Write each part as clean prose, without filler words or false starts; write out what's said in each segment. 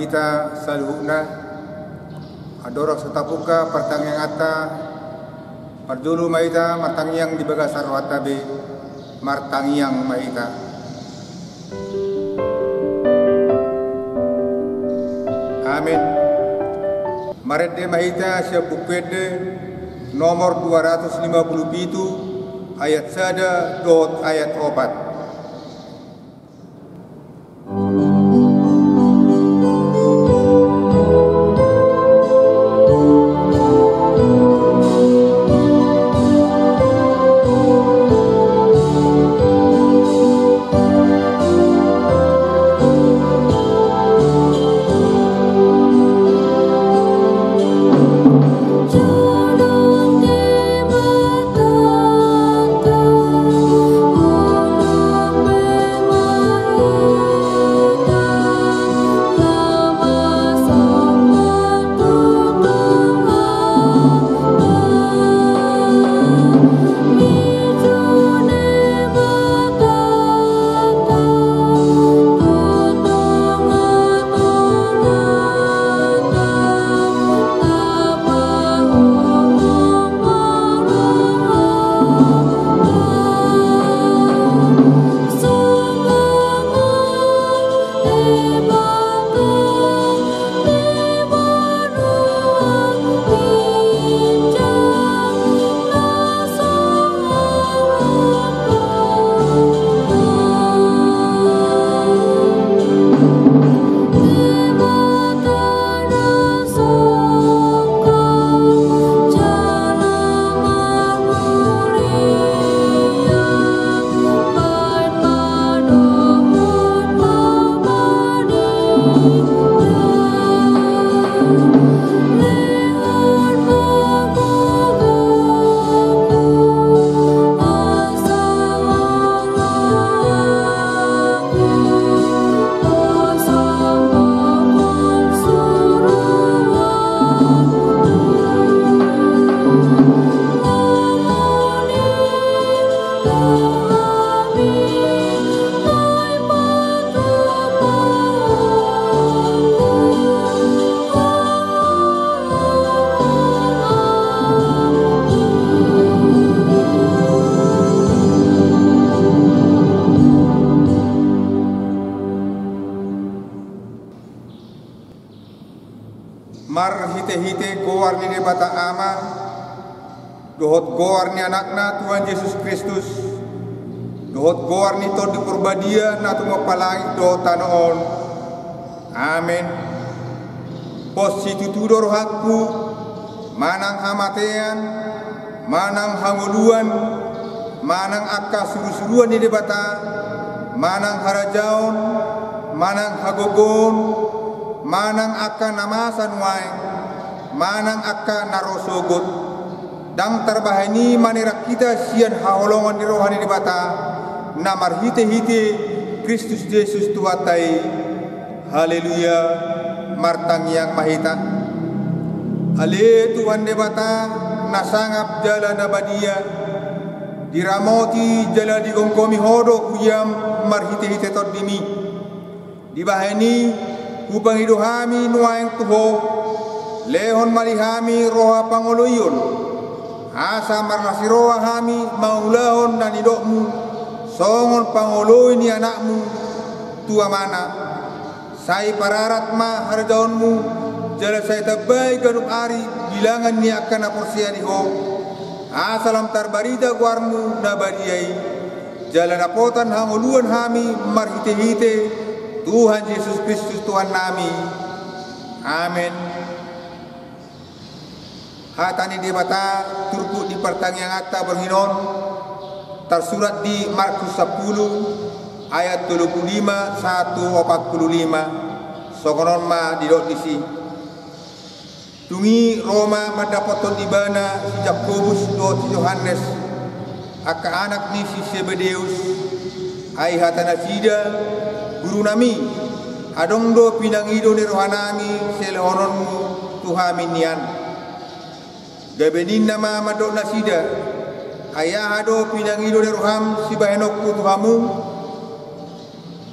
mahita saluhuna adorok setapuka pertangyang ata pardulu mahita martangyang di baga sarwata be martangyang mahita. Amin. Marede mahita siya bukpede nomor 257 ayat sada dot ayat 4. Mar hite-hite goar ni bata ama dohot goar ni anakna Tuhan Yesus Kristus dohot goar ni to di purbadia na tumapalangit do tanoon. Amen. Pos situtudor hakku manang hamatean manang hanguluan manang akka suru-suruan ni bata manang harajaon manang hagogon manang akka namasan wae manang akka narosogot dang terbahani manirak kita sian haolongan di rohani di bata namar hite-hite Kristus Yesus tuatai. Haleluya. Martangyang mahita ale Tuhan di bata nasangap jala nabadia diramoti jala digongkomi hodo kuyam marhite-hite todimi dibahani upang iduhami nuaeng tuho lehon malihami roha pangoloyon asa marnasi roha hami maulahon dan idokmu songon pangoloy ni anakmu tua mana sai pararat ma harjaonmu jala sai tabai ganuk ari bilangan ni akan aporsiani ho asalam tarbarida guarmu nabadiai jala napotan hangoluan hami marhite-hite Tuhan Yesus Kristus Tuhan nami. Amin. Hatani di bata turku di pertanyaan ata berhinon tersurat di Markus 10 ayat 25 145 sokonon ma didok disi tungi Roma madapoton ibana si Jakobus do si Yohanes aka anak ni si Zebedeus ai hatana sida guru nami adong do pinangido ni rohanami selehononmu tuhamin nian gabenin nama madok nasida ayah ado pinangido ni roham si bahenokku tuhamu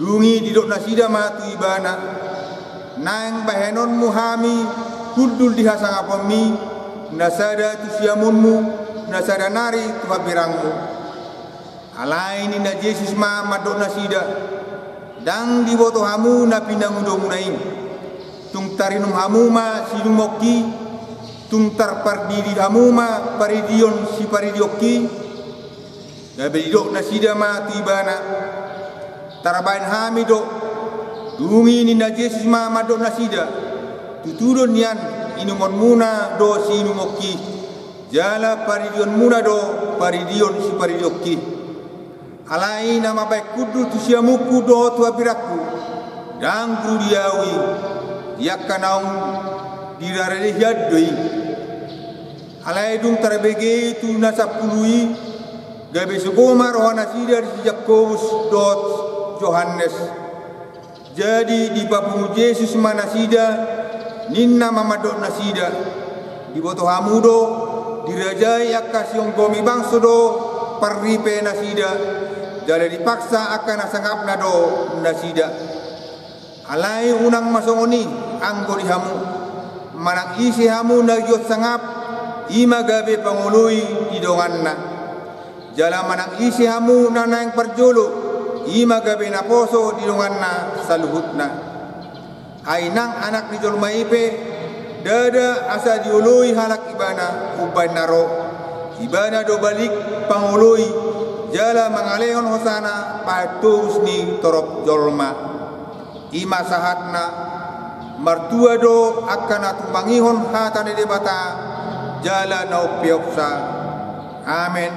dungi didok nasida matu ibana nang bahenon muhami kudul dihasangapami nasada tusiamunmu nasada nari tuhabirangmu alaini na Yesus ma madok nasida dang diboto hamu na pinangudo munain tung tarinum hamu ma sinumoki tung tarpardiri hamu ma paridion si paridioki gabedok nasida ma tibana tarabain hamido dungi ni na Yesus ma madok nasida tutudon yan inumon muna do si inumoki jala paridion muna do paridion si paridioki alai nama baik kudu tusiamuku do tuabiraku dan gudiawi yakanaung dirare hiadoi alai dung tarbege tu nasapului gabe sugoma rohana sidar si Yakobus dot Yohanes jadi di babu Yesus manasida ninna mamadok nasida di boto hamudo dirajai akasiong gomi bangsodo parripe nasida jale dipaksa akan asangap nado nasida alai unang masongoni anggo di hamu manang isi hamu nagyot sangap ima gabe pangului di donganna jala manang isi hamu nanang parjolo ima gabe naposo di donganna saluhutna ainang anak di jol maipe dada asa diului halak ibana uban naro ibana do balik pangului jala mangaleon hosana patus ni torop jolma ima sahatna martua do akana tumbangihon hatane debata jala naupioksa amen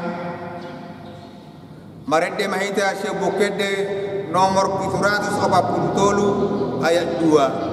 marede mahita asya bukede nomor 740 ayat 2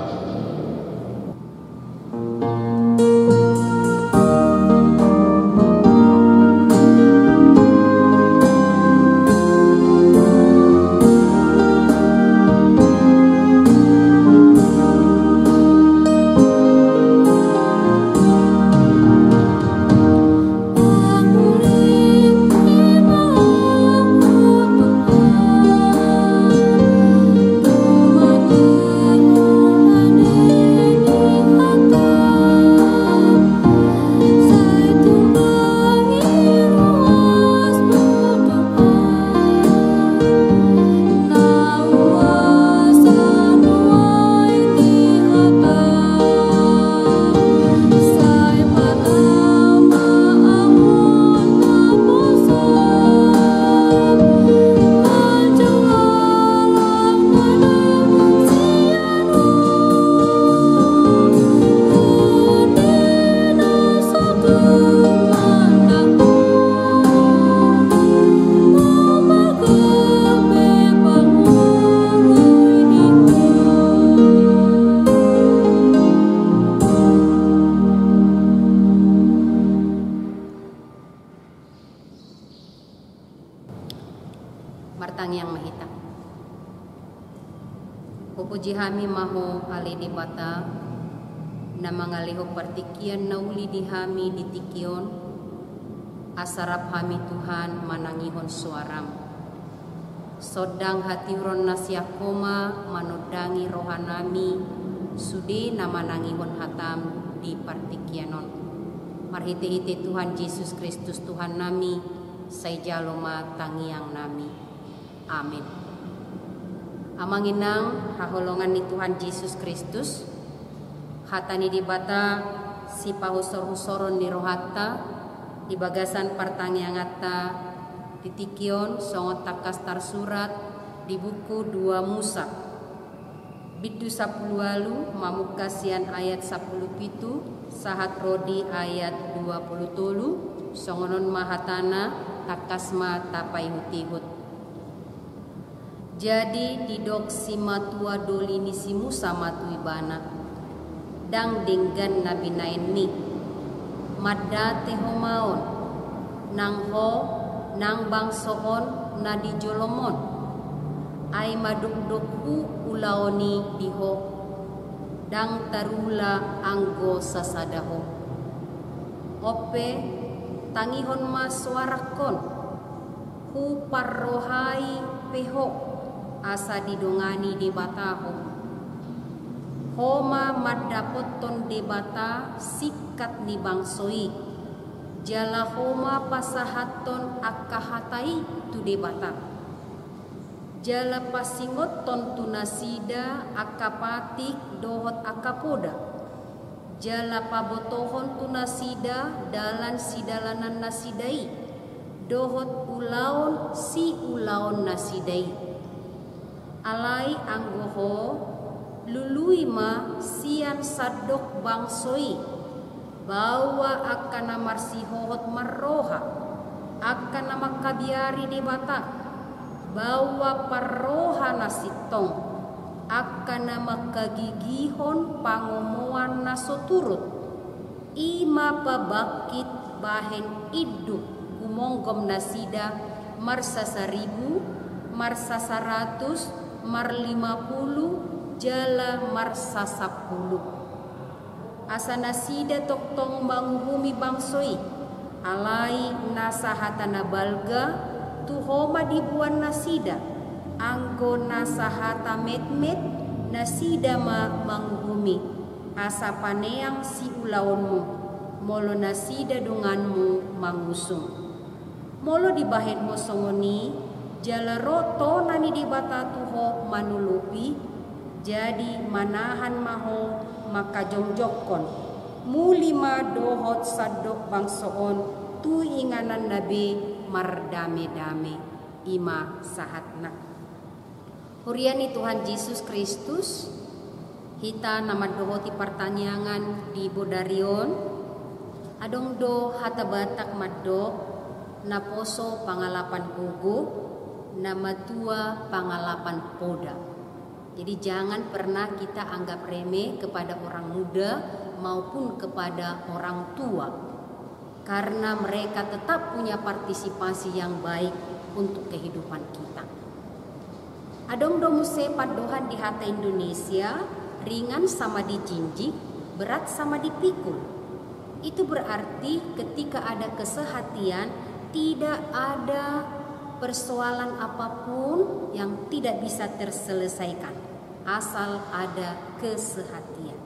Martang yang mahita. Pupuji hami maho ali di bata na mangaliho partikian na uli di hami di tikion asarap hami Tuhan manangihon suaram. Sodang hatiron nasyakoma manodangi rohanami sudi na manangihon hatam di partikianon. Marhiti-hiti Tuhan Yesus Kristus Tuhan nami say jaloma tangiang nami. Amin. Amanginang haholongan ni Tuhan Yesus Kristus hatani di bata si pahusor-husoron ni rohata di bagasan partangyangatta titikion songot takas tarsurat di buku 2 Musa bidu 10 mamukasian ayat 10 pitu sahat rodi ayat 20 songonon mahatana takasma tapai hutihut. Jadi didok si matua dolini si Musa matui bana dang dinggan nabi nain ni madda tehomaon nang ho nang bangsoon na di jolomon ay madukdukku ulaoni diho dang tarula anggo sasadaho ope tangihon maswarakon hu parrohai peho asa didongani di bataho homa madapoton debata sikat ni bangsoi jala homa pasahaton akahatai tu debata jala pasingoton tunasida akapatik dohot akapoda jala pabotohon tunasida dalan sidalanan nasidai dohot ulaon si ulaon nasidai alai anggoho lului ma sian sadok bangsoi bahwa akan namar sihohot marroha akan nama kabiari debata bahwa parroha nasitong akan nama kagigihon pangomoan nasoturut ima pabakit bahen iduk kumonggom nasida marsa 1000 marsa 100 mar 50 jala marsa 10 asa nasida toktong manghumi bangsoi alai nasahatana balga tuhoma dibuan nasida anggo nasahata met nasida manghumi asa paneang si ulaonmu molo nasida dunganmu mangusung molo dibahen mo songoni jala roto nani dibata tuho manulupi jadi manahan maho maka jongjokon mulima dohot sadok bangsoon tu inganan nabi mardame-dame ima sahatna huriani Tuhan Yesus Kristus hita nama dohoti pertanyaan di Bodarion adong do hata batak madok naposo pangalapan gugu nama tua pangalapan poda. Jadi jangan pernah kita anggap remeh kepada orang muda maupun kepada orang tua. Karena mereka tetap punya partisipasi yang baik untuk kehidupan kita. Adong domuse padohan di hata Indonesia, ringan sama dijinjik, berat sama dipikul. Itu berarti ketika ada kesehatian, tidak ada persoalan apapun yang tidak bisa terselesaikan asal ada kesehatian.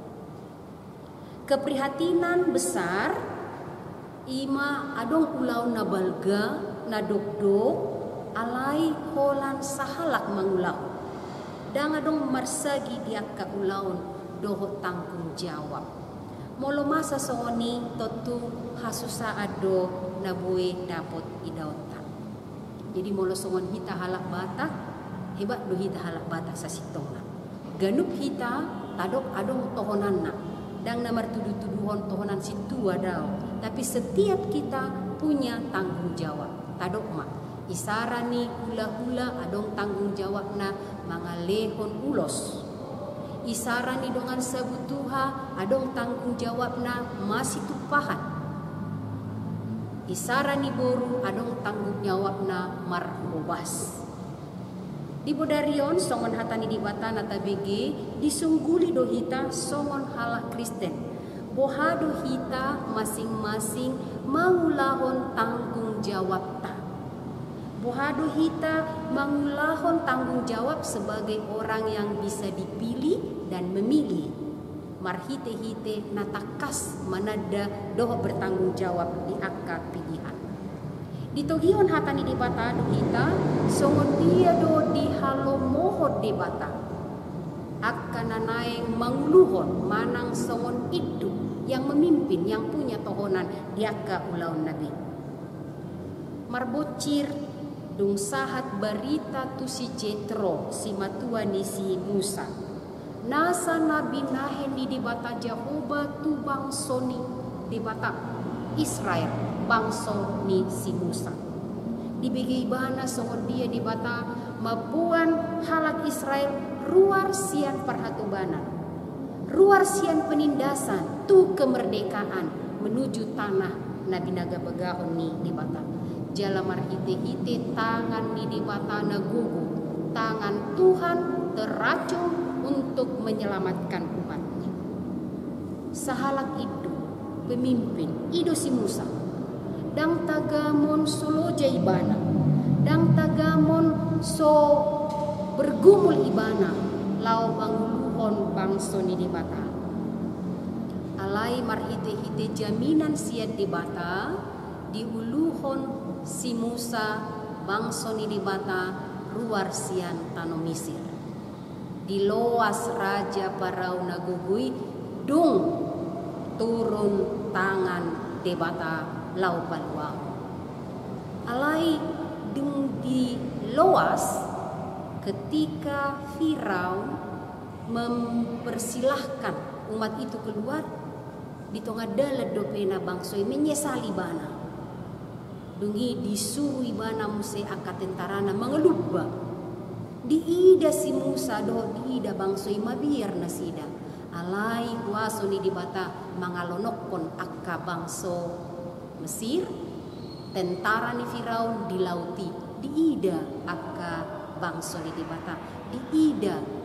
Keprihatinan besar ima adong ulau nabalga nadokdok alai holan sahalak mangulau dan adong marsagi diakka ulaun doho tanggung jawab molo masa sooni totu hasusa ado nabue dapot idauta. Jadi molo songon hita halak batak hebat do hita halak batak sa sitongna ganup hita tadok adong tohonanna dang namar tuduh-tuduhon tohonan situ adao tapi setiap kita punya tanggung jawab tadok ma isarani hula-hula adong tanggung jawabna mangalehon ulos isarani dongan sabutuha adong tanggung jawabna masih tupahan isarani boru adong tanggung jawabna marhobas. Di Bodarion songon hatani di batana tabege disungguli dohita songon halak Kristen. Bohado hita masing-masing mangulahon tanggung jawab ta. Bohado hita mangulahon tanggung jawab sebagai orang yang bisa dipilih dan memilih. Marhite-hite natakas manada doh bertanggung jawab di akad pilihan. Di togion hatani di bata kita songon dia do di halo mohon di bata akan naeng manguluhon manang songon itu yang memimpin yang punya tohonan di akad ulaun nabi. Marbocir dung sahat barita tu si Jetro si matua ni si Musa. Nasa nabi nahen di bata Jehovah tu bangsoni di bata Israel bangso ni si Musa. Di bagaimana songon dia di bata mapuan halak Israel ruar sian perhatubana. Ruar sian penindasan tu kemerdekaan menuju tanah nabi naga begahon ni di bata. Jala marhite-hite tangan ni di bata nagugu. Tangan Tuhan teracung untuk menyelamatkan umatnya. Sahalak itu pemimpin ido si Musa dang tagamon solo jaibana dang tagamon so bergumul ibana lau manguluhon nguluhon bangso ni di bata. Alai marhite-hite jaminan siat di bata, diuluhon si Musa bangso ni di bata ruar sian tano Mesir. Diloas raja Parao nagugui dung turun tangan di bata lau paluang. Alai dung diloas ketika Firaun mempersilahkan umat itu keluar di tengah dalat dopena bangsoi menyesali bana. Dungi disuruh bana muse angkat tentarana mengelubah. Diida si Musa doh diida bangsoi mabiar nasida. Alai kuaso ni di bata mangalonokon akka bangso Mesir, tentara ni Firaun di lauti diida akka bangso ni di bata diida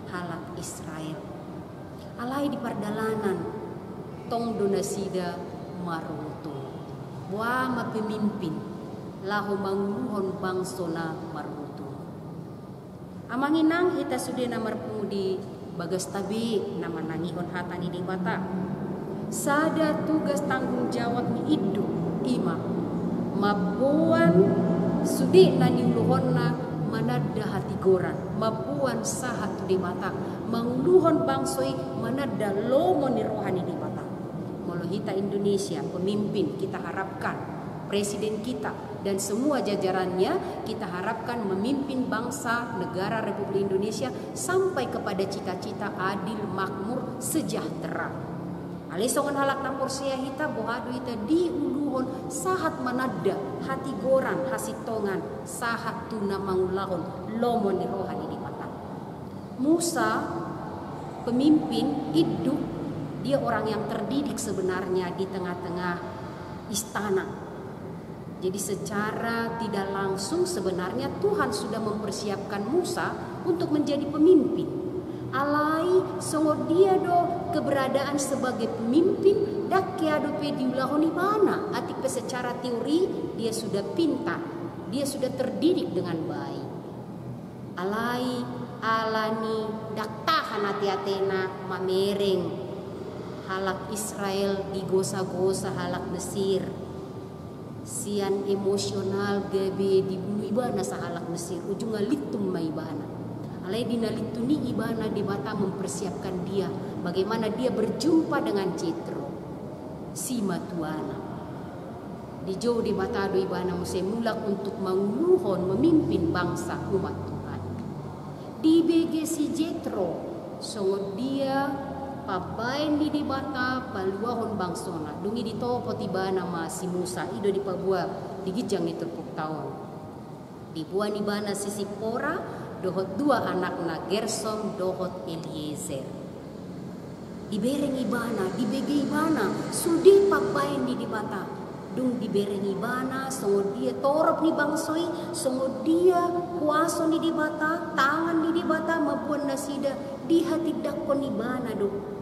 halak Israel. Alai di perdalanan tong donasida marutu buama pemimpin lahu manguluhon bangso na marutu. Amanginang hita sudah namar pengudi bagas tabi nama nangihon hatani di bata. Sada tugas tanggung jawab ni idu ima mabuan sudi nani uluhon na manada hati goran mabuan sahat di bata manguluhon bangsoi manada lomo ni rohani di bata. Molo hita Indonesia pemimpin kita harapkan presiden kita dan semua jajarannya kita harapkan memimpin bangsa negara Republik Indonesia sampai kepada cita-cita adil, makmur, sejahtera. Alisongan halak nampur sia hita bohadu hita diuluhon sahat manada hati goran hasitongan sahat tuna mangulahon lomo ni rohani di mata. Musa pemimpin hidup, dia orang yang terdidik sebenarnya di tengah-tengah istana. Jadi secara tidak langsung sebenarnya Tuhan sudah mempersiapkan Musa untuk menjadi pemimpin. Alai songo dia do keberadaan sebagai pemimpin dak kiado pe diulahoni mana atik pe secara teori dia sudah pintar, dia sudah terdidik dengan baik. Alai alani dak tahan hati-hatena mamereng halak Israel digosa-gosa halak Mesir. Sian emosional gabe dibunuh ibana sahalak Mesir ujung ngalitum ma ibana. Alai dinalituni ibana di bata mempersiapkan dia bagaimana dia berjumpa dengan Jethro si matuana. Di jauh di bata do ibana muse mulak untuk manguluhon memimpin bangsa umat Tuhan. Di BG si Jethro songo dia pabain di bata paluahon bangsona dungi ditopo tiba nama si Musa ido di pabua digijang itu puk tahun dibuan di bana si Sipora dohot dua anakna Gersom dohot Eliezer dibereng ibana dibege ibana sudi pabain di bata dung dibereng ibana songo dia torop ni bangsoi songo dia kuaso ni di bata tangan ni di bata mabuan nasida di hati dakon ibana do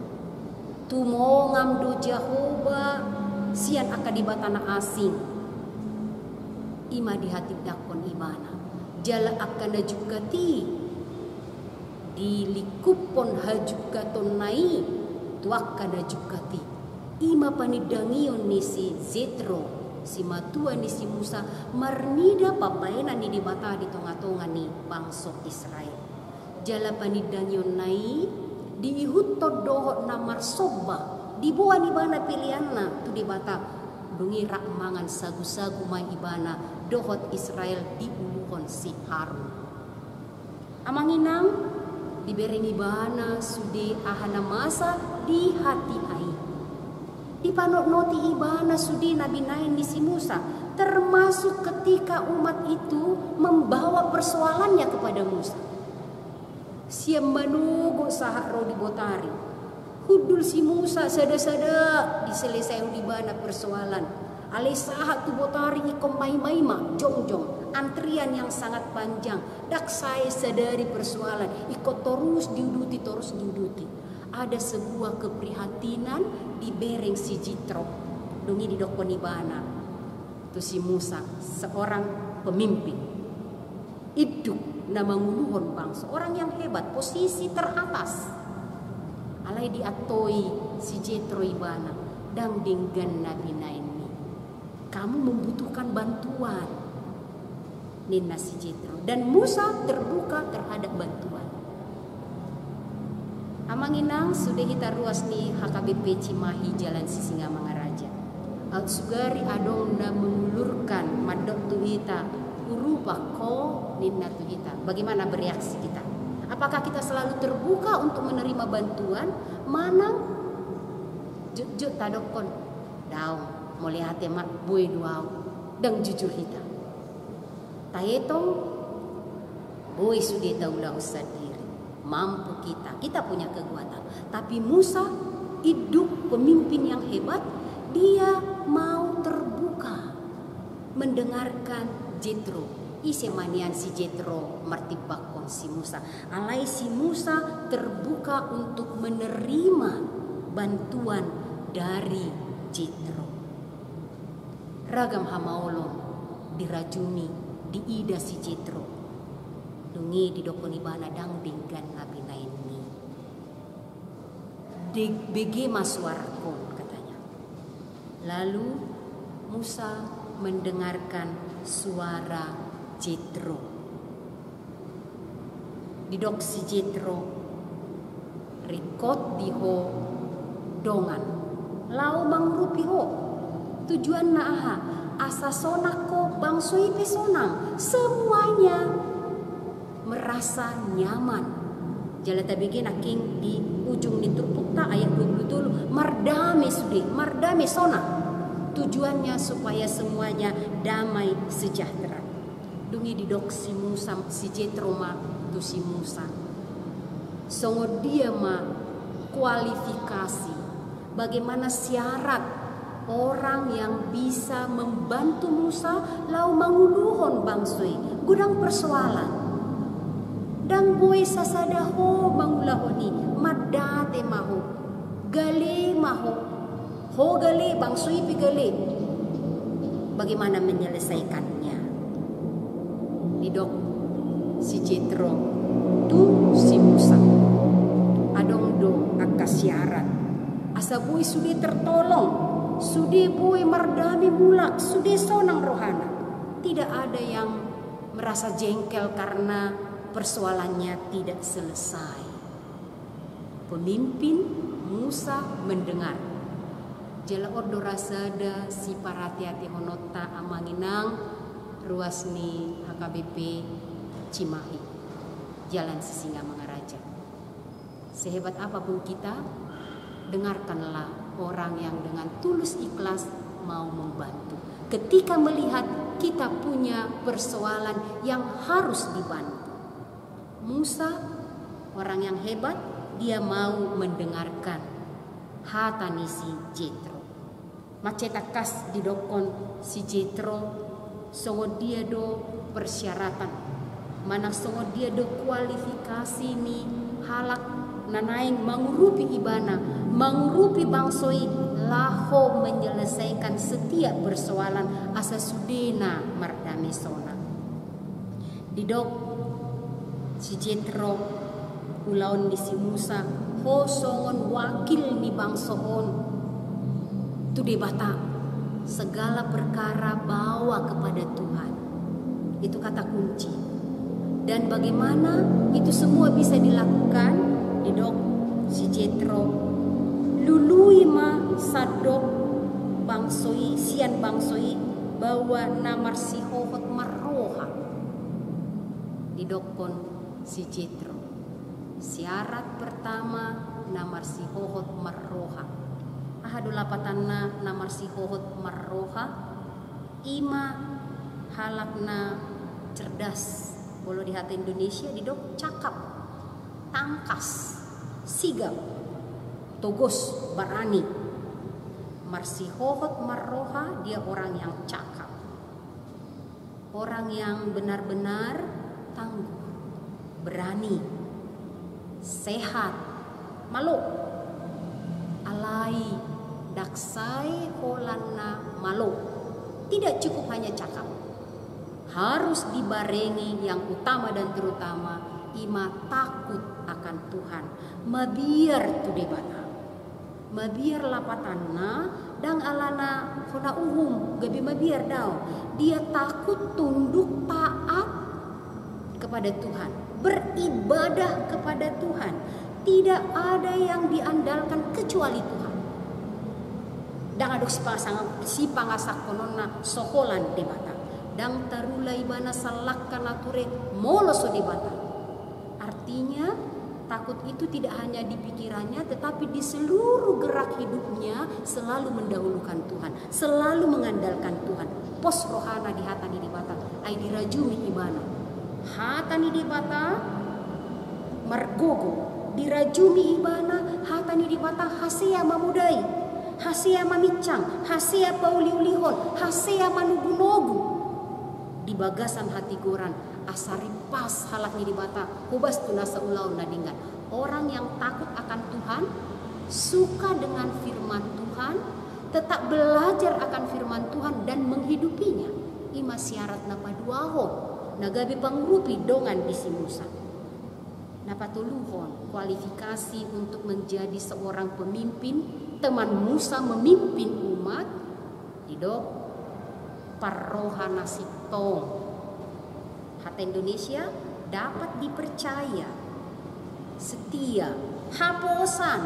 tumongam do Jehovah sian akan di batana asing ima di hati dakon ibana jala akan najukati di likupon hajukaton nai tuak kada jukati ima panidangion ni si Jethro si matua ni si Musa marnida papaenan ni di bata di tonga-tonga ni bangsa Israel jala panidangion nai diihutod dohot namar soba dibuan ibana pilihanna tu di bata dungi rakmangan sagu-sagu mai ibana dohot Israel diuluhon si Harun. Amanginang dibereng ibana sudi ahana masa di hati ai dipanot noti ibana sudi nabi nain di si Musa termasuk ketika umat itu membawa persoalannya kepada Musa. Siam manugo sahak ro di botari hudul si Musa sada-sada diselesai di bana persoalan alai sahak tu botari ikom mai-maima jong-jong antrian yang sangat panjang dak saya sadari persoalan ikut terus diuduti ada sebuah keprihatinan dibereng si Jethro dungi di dokon ibana tu si Musa seorang pemimpin hidup nama nguluhon bangsa orang yang hebat posisi teratas alai diatoi si Jetro ibana dang dinggan nabi naini. Kamu membutuhkan bantuan. Nina si Jetro, dan Musa terbuka terhadap bantuan. Amanginang sudah kita ruas ni HKBP Cimahi Jalan Sisinga Mangaraja. Sugari adong na mengulurkan madok tuhita urupa ko nina tuhita. Bagaimana bereaksi kita? Apakah kita selalu terbuka untuk menerima bantuan? Manang jujur tadokon daun mulai hati mak bui duau dan jujur kita. Tayetong bui sudah daulah usadiri, mampu kita punya kekuatan. Tapi Musa hidup pemimpin yang hebat, dia mau terbuka mendengarkan Jetro. Isemanian si Jetro martibakon si Musa. Alai si Musa terbuka untuk menerima bantuan dari Jetro. Ragam hamaolon dirajuni di ida si Jetro. Dungi di dokoni bana dang dinggan nabi naini. Bege masuarakon katanya. Lalu Musa mendengarkan suara Jetro. Didok si Jetro rikot diho dongan. Lau mangrupi ho. Tujuan naaha asa sonako bangsoi pesonang. Semuanya merasa nyaman. Jalata bikin aking di ujung niturpukta ayat 20 mardame sude, mardame sona. Tujuannya supaya semuanya damai sejahtera. Dungi didok si Musa, si Jetro ma tu si Musa. Songo dia ma kualifikasi bagaimana syarat orang yang bisa membantu Musa lau manguluhon bangsoi gudang persoalan. Dang boy sasadaho mangulahoni madate maho gale maho ho gale bangsoi pi gale. Bagaimana menyelesaikannya? Didok si Jetro tu si Musa adong do akasyarat asa boy sudah tertolong, sudah boy mardami mulak, sudah sonang rohana. Tidak ada yang merasa jengkel karena persoalannya tidak selesai. Pemimpin Musa mendengar. Jala ordo rasada si parati-hati honota amanginang ruas ni HKBP Cimahi Jalan Sisinga Mangaraja. Sehebat apapun kita, dengarkanlah orang yang dengan tulus ikhlas mau membantu. Ketika melihat kita punya persoalan yang harus dibantu. Musa orang yang hebat, dia mau mendengarkan hatani si Jetro. Macetakas didokon si Jetro songo dia do persyaratan. Mana songo dia do kualifikasi ni halak nanaing mangurupi ibana, mangurupi bangsoi laho menyelesaikan setiap persoalan asa sudena mardame sona. Didok si Jetro ulaon di si Musa ho songon wakil ni bangsoon tu debata segala perkara bawa kepada Tuhan. Itu kata kunci. Dan bagaimana itu semua bisa dilakukan? Didok si Jetro lului ma sadok bangsoi sian bangsoi bawa namar si hohot marroha. Didokon si Jetro. Syarat pertama namar si hohot marroha. Ahadu lapatanna namar si hohot marroha. Ima halakna cerdas. Kalau di hati Indonesia didok cakap, tangkas, sigap, togos, barani. Marsi hohot marroha dia orang yang cakap. Orang yang benar-benar tangguh, berani, sehat, malu, alai, daksai, holana, malu. Tidak cukup hanya cakap, harus dibarengi yang utama dan terutama ima takut akan Tuhan. Mabiar tu debata. Mabiar lapatanna dang alana hona gabi mabiar daw. Dia takut tunduk taat kepada Tuhan, beribadah kepada Tuhan. Tidak ada yang diandalkan kecuali Tuhan. Dang aduk si pangasak kononna sokolan debata. Dang tarulai bana salakkan nature moloso debata. Artinya takut itu tidak hanya di pikirannya, tetapi di seluruh gerak hidupnya selalu mendahulukan Tuhan, selalu mengandalkan Tuhan. Pos rohana di hatani debata, ai dirajumi ibana. Hatani debata margogo, dirajumi ibana hatani debata hasea mamudai, hasea mamicang, hasea pauliulihon, hasea manugunogu. Di bagasan hati goran asari pas halak ni dibata hubas tunasa ulau nadingan. Orang yang takut akan Tuhan, suka dengan firman Tuhan, tetap belajar akan firman Tuhan dan menghidupinya. Ima syarat napa duaho nagabi pangrupi dongan di simusa. Napa tuluhon kualifikasi untuk menjadi seorang pemimpin, teman Musa memimpin umat hidup parohana sitong. Hata Indonesia dapat dipercaya, setia, haposan,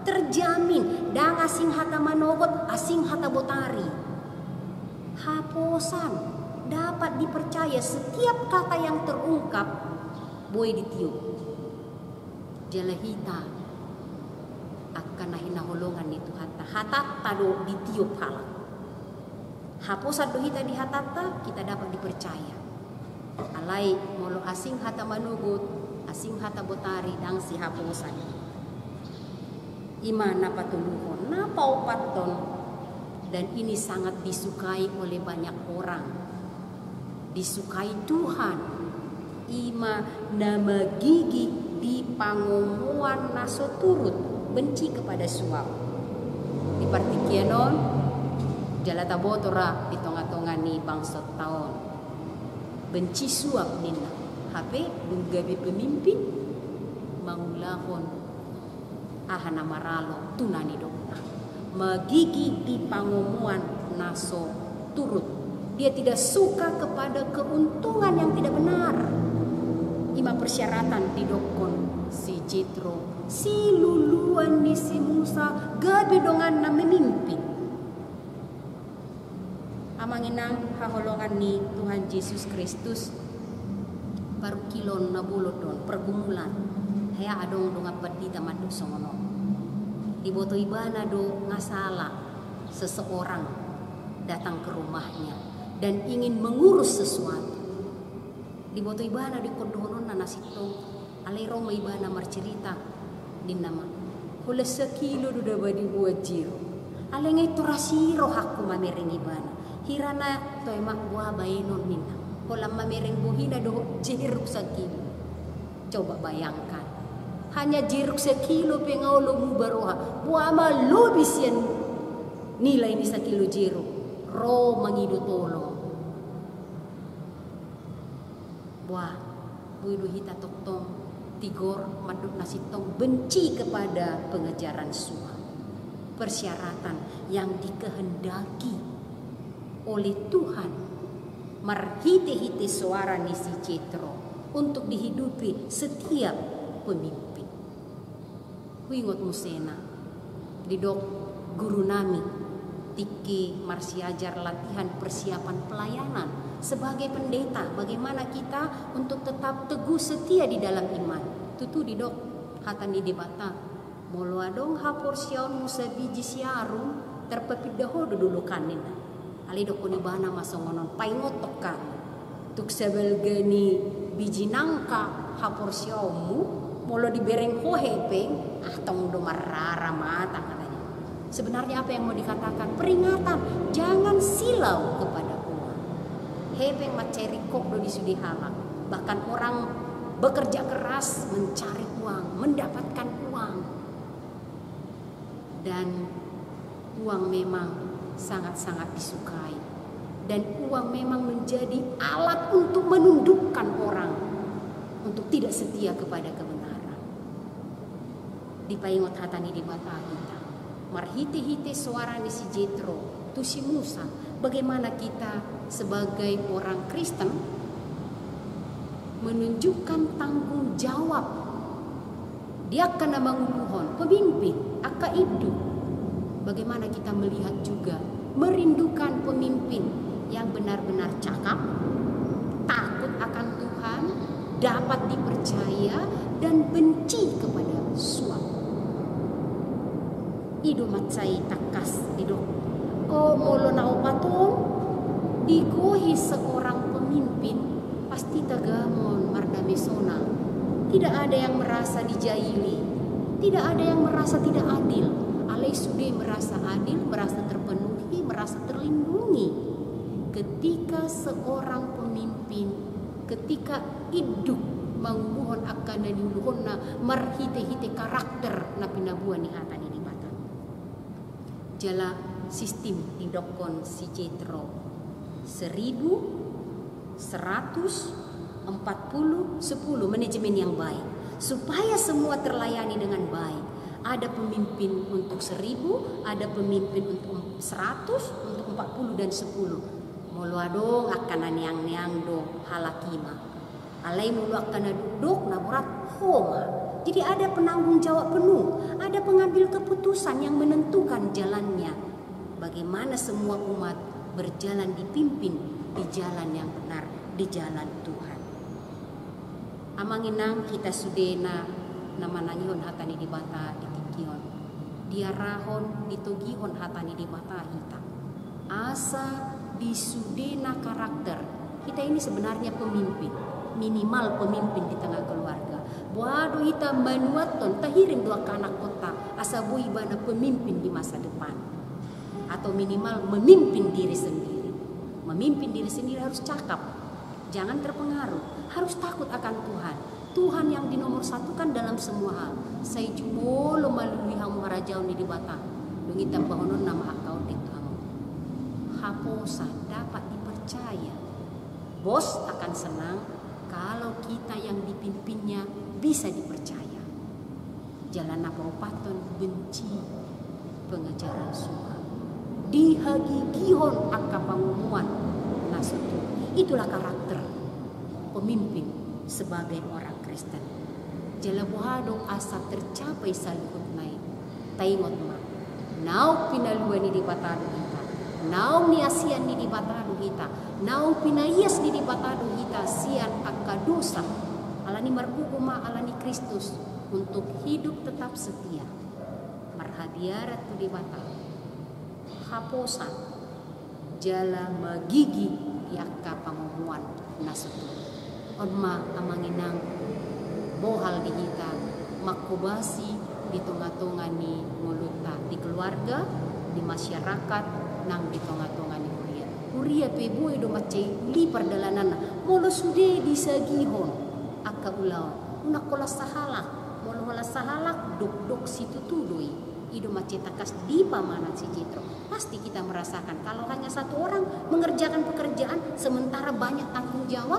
terjamin, dang asing hata manogot, asing hata botari. Haposan, dapat dipercaya setiap kata yang terungkap, boy ditiup. Jalahita akan nahinahulungan itu hata tado ditiup halak. Haposan dohita di hatata kita dapat dipercaya. Alai molo asing hata manugut, asing hata botari dang si haposan. Imana patuluhon, napa upaton, dan ini sangat disukai oleh banyak orang. Disukai Tuhan. Ima nama gigi di pangumuan naso turut benci kepada suap. Di partikianon jalata botora di tonga-tonga ni bangsot tahun. Benci suap nina. Hape gabi pemimpin mangulahon ahana maralo tunani dokna. Magigi di pangumuan naso turut. Dia tidak suka kepada keuntungan yang tidak benar. Ima persyaratan didokon si Jitro, si luluan ni si Musa, gabi dongan na memimpin. Amanginang haholongan ni Tuhan Yesus Kristus baru kilon na bulodon pergumulan. Haya adong donga perdita maduk songono. Diboto ibana do ngasala seseorang datang ke rumahnya dan ingin mengurus sesuatu. Diboto ibana di kondonon na nasitong alay roma ibana marcerita din nama hula sekilo do dabadi buat jiro alay ngay turasiro hakku mamereng ibana hirana to emak buah bayinon minna hula mamereng buhina do jiruk sekilo. Coba bayangkan hanya jiruk sekilo pengaulo mubaroha buah malubis yan nilai ni sekilo jiruk ro mangido tolong. Wah, buidu hita toktong tigor maduk nasitong benci kepada pengejaran suap. Persyaratan yang dikehendaki oleh Tuhan marhite-hite suara nisi Cetro untuk dihidupi setiap pemimpin. Huingot musena didok guru nami tiki marsiajar latihan persiapan pelayanan sebagai pendeta, bagaimana kita untuk tetap teguh setia di dalam iman. Tutu didok hatani debata molo adong hapor siaun musa biji siarum terpepit dahodo dulu kanina ali dok bana masongonon paingotok ka tuk sebelgeni biji nangka hapor siaumu molo dibereng hohepeng tong do marara mata katanya. Sebenarnya apa yang mau dikatakan? Peringatan, jangan silau kepada uang. Hepeng maceri kok do disudi halak. Bahkan orang bekerja keras mencari uang, mendapatkan uang. Dan uang memang sangat-sangat disukai. Dan uang memang menjadi alat untuk menundukkan orang untuk tidak setia kepada kebenaran. dipaingot hatani di mata kita. Marhite-hite suara ni si Jethro, tu si Musa. Bagaimana kita sebagai orang Kristen menunjukkan tanggung jawab. Dia akan menguluhon pemimpin, aka hidup. Bagaimana kita melihat juga, merindukan pemimpin yang benar-benar cakap, takut akan Tuhan, dapat dipercaya, dan benci kepada suap. Ido macai takas ido. Oh molo na opaton, ikohi seorang pemimpin pasti tagamon mardamesona. Tidak ada yang merasa dijaili, tidak ada yang merasa tidak adil. Alai sudah merasa adil, merasa terpenuhi, merasa terlindungi. Ketika seorang pemimpin, ketika hidup menguhon akan dan diuluhon na marhite-hite karakter na pinabuan ni hatan ini batan. Jala sistem didokon si Jethro 1140 10 manajemen yang baik supaya semua terlayani dengan baik. Ada pemimpin untuk 1000, ada pemimpin untuk 100, untuk 40 dan 10. Mulu adong akan niang do halakima. Alai mulu akan duduk naburat homa. Jadi ada penanggung jawab penuh, ada pengambil keputusan yang menentukan jalannya. Bagaimana semua umat berjalan dipimpin di jalan yang benar, di jalan Tuhan. Amanginang kita sudena nama nangihon hatani di bata di tikion. Diarahon ditugihon hatani di bata hita. Asa disudena karakter. Kita ini sebenarnya pemimpin, minimal pemimpin di tengah keluarga. Buado hita manuaton tahiring dua kanak kota asa bui bana pemimpin di masa depan. Atau minimal memimpin diri sendiri. Memimpin diri sendiri harus cakap, jangan terpengaruh, harus takut akan Tuhan. Tuhan yang dinomorsatukan dalam semua hal. Saya jumolo melalui hamu harajau ni di bata. Dungita bahonon nama akau ditamu. Haposa dapat dipercaya. Bos akan senang kalau kita yang dipimpinnya bisa dipercaya. Jalan naparopaton benci pengejaran suha. Dihagigihon akka pangumuan nasutu. Itulah karakter pemimpin sebagai orang Kristen. Jalabuhado asa tercapai saluhut naik. Taingot ma. Nau pinaluan ni di batado kita. Nau ni asian ni di batado kita. Nau pinayas ni di batado kita sian akka dosa. Alani marhukuma alani Kristus untuk hidup tetap setia. Marhadiarat tu di batado. Haposan jala magigi yakka pangumuan nasutu. Onma amanginang bohal di kita makubasi di tunga-tunga ni nguluta di keluarga, di masyarakat, nang di tunga-tunga ni huria. Huria peboy do macay lipar dalanana. Molo sude disagihon akka ulaw. Unak kola sahalak, molo hola sahalak dok situ tudoy. Ido macetakas di pamanan si Jethro. Pasti kita merasakan kalau hanya satu orang mengerjakan pekerjaan sementara banyak tanggung jawab,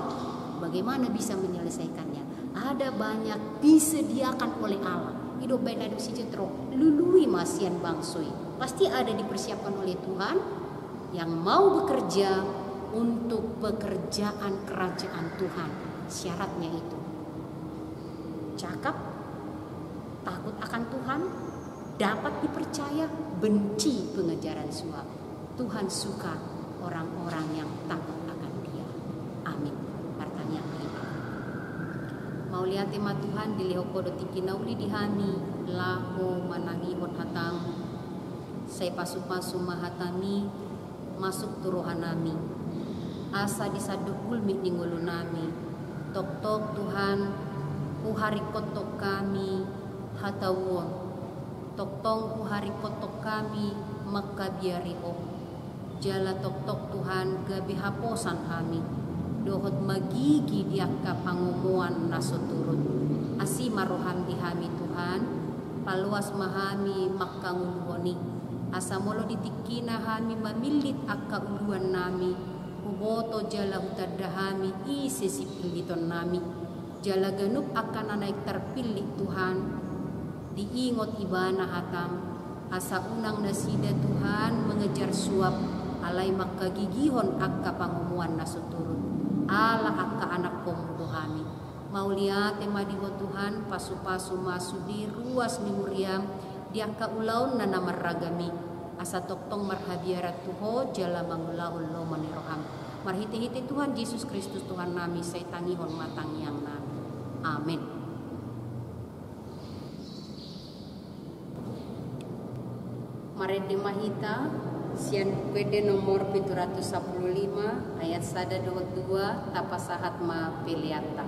bagaimana bisa menyelesaikannya? Ada banyak disediakan oleh Allah. Ido bainadu si Jethro lului masian bangsoi. Pasti ada dipersiapkan oleh Tuhan yang mau bekerja untuk pekerjaan kerajaan Tuhan. Syaratnya itu cakap, takut akan Tuhan, dapat dipercaya, benci pengejaran suap. Tuhan suka orang-orang yang takut akan Dia. Amin. Pertanyaan kelima. Mau lihat tema Tuhan di lehokodo tikinauli dihani laho manangihon hatang saya pasu-pasu mahatami masuk turohanami asa disadukul ningulunami tok-tok Tuhan uhari kotok kami hatawon tok-tong uhari kotok kami maka biario jala tok-tok Tuhan gabi haposan kami dohot magigi diakka pangumuan nasoturut asima roham dihami Tuhan paluas mahami makanguluhoni asamolo ditikina hami mamilit akka uluan nami uboto jala utadahami isi sipiliton nami jala ganup akan naik terpilih Tuhan diingot ibana hatam, asa unang nasida Tuhan mengejar suap, alay makagigihon akka pangumuan na suturut, ala akka anak komudohami. Mauliate madiho Tuhan, pasu-pasu masudi ruas ni Muriam, diaka ulaun na namaragami, asa toktong marhabiarat tuho, jala mangulaul lo maniroham. Marhiti-hiti Tuhan Yesus Kristus Tuhan nami, say tangihon matang yang nami. Amin. Marede mahita, sian pede nomor 715, ayat 122, tapasahat ma peliata.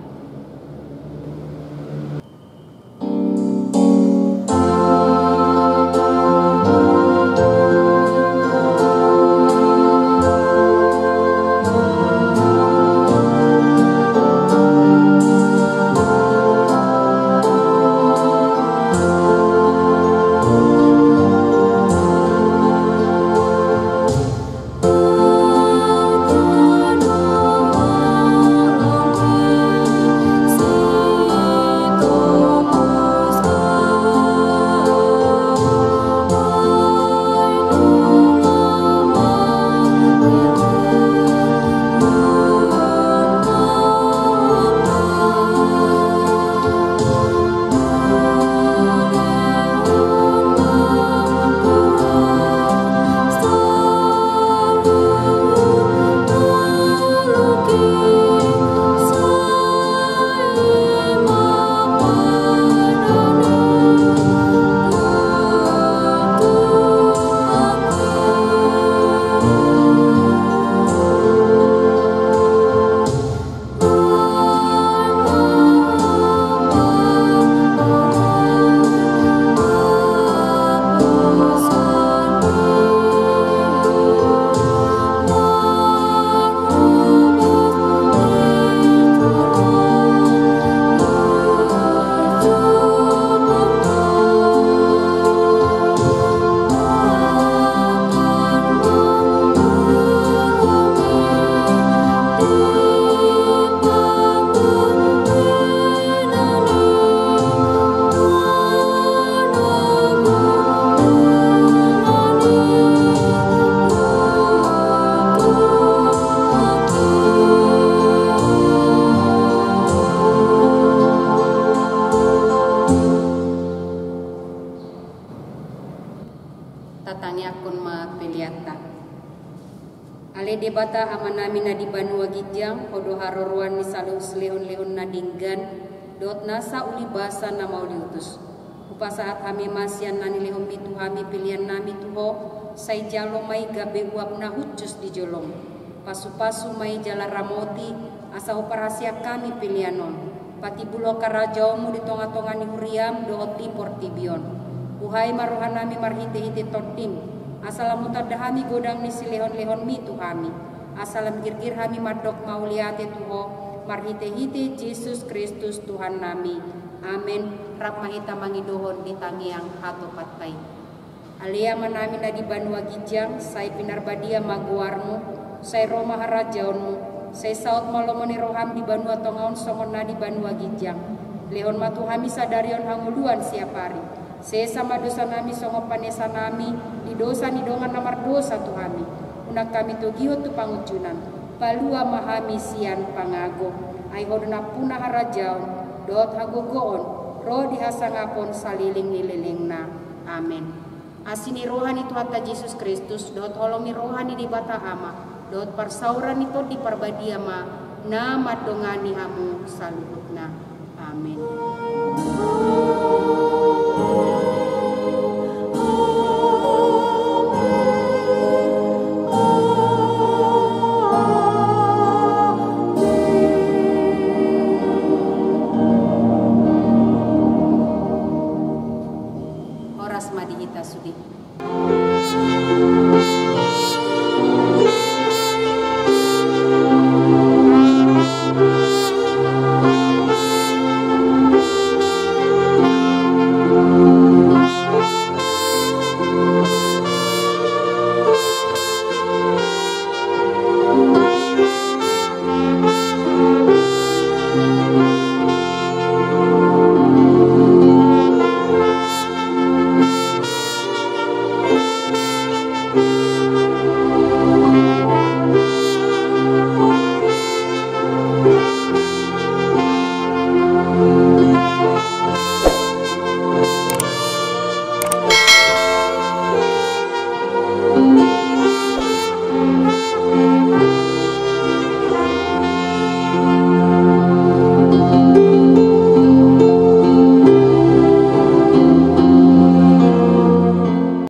Ale debata amanami na di Banua Gijang, hodo haroruan ni salung selehon-lehon na dinggan, dot nasa ulibasa na mauliutus. Upasaat kami masyan na nilehon bitu kami pilihan nami tuho, say jalo may gabi uap na hutjus di jolong. Pasu-pasu may jala ramoti, asa operasya kami pilihanon. Pati bulo karajaumu di tonga-tonga ni Huriam, dohot tipor tibion. Uhay maruhan nami marhite-hite tortim, asalam mutadahami godang ni silehon-lehon mitu kami. Asalam girgir kami madok mauliate tuho, marhite-hite Yesus Kristus Tuhan nami. Amin. Rap mahita mangidohon di tangiang hato patay. Alia manami na di Banua Gijang, say pinarbadia maguarmu, say Roma harajaonmu, say saut malomoni roham di Banua Tongaon songon na di Banua Gijang. Lehon matu kami sadarion hanguluan siap hari. Say sama dosa nami songo panesa nami, di dosa ni dongan namar dosa tu kami. Unak kami tugiho tu pangucunan, palua mahami sian pangago. Ay hodona punah harajaon, dot hagogoon, roh dihasangapon saliling nililing na. Amin. Asini rohani Tuhan Yesus Kristus, dot holongi rohani di bata ama, dot parsauran itu di parbadia ma, na madongani hamu saluhutna. Amin. Sudi. Tuhan.